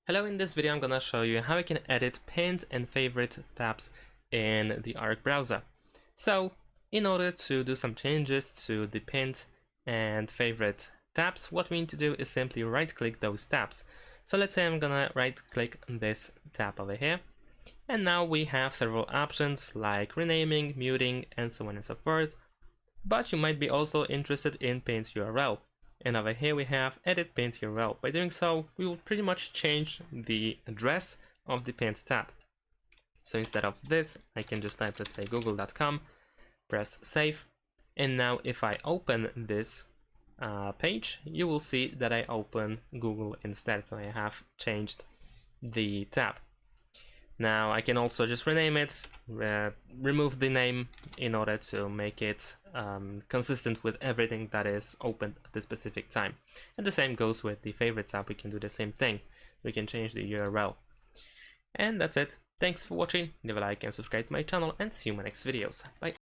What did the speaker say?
Hello, in this video I'm gonna show you how you can edit pinned and favorite tabs in the Arc browser. So in order to do some changes to the pinned and favorite tabs, what we need to do is simply right click those tabs. So let's say I'm gonna right click this tab over here, and now we have several options like renaming, muting, and so on and so forth. But you might be also interested in pinned URL. And over here we have edit pinned URL. By doing so, we will pretty much change the address of the pinned tab. So instead of this, I can just type, let's say, google.com, press save. And now if I open this page, you will see that I open Google instead. So I have changed the tab. Now I can also just rename it, remove the name in order to make it consistent with everything that is opened at the specific time. And the same goes with the favorite tab. We can do the same thing. We can change the URL. And that's it. Thanks for watching. Leave a like and subscribe to my channel, and see you in my next videos. Bye.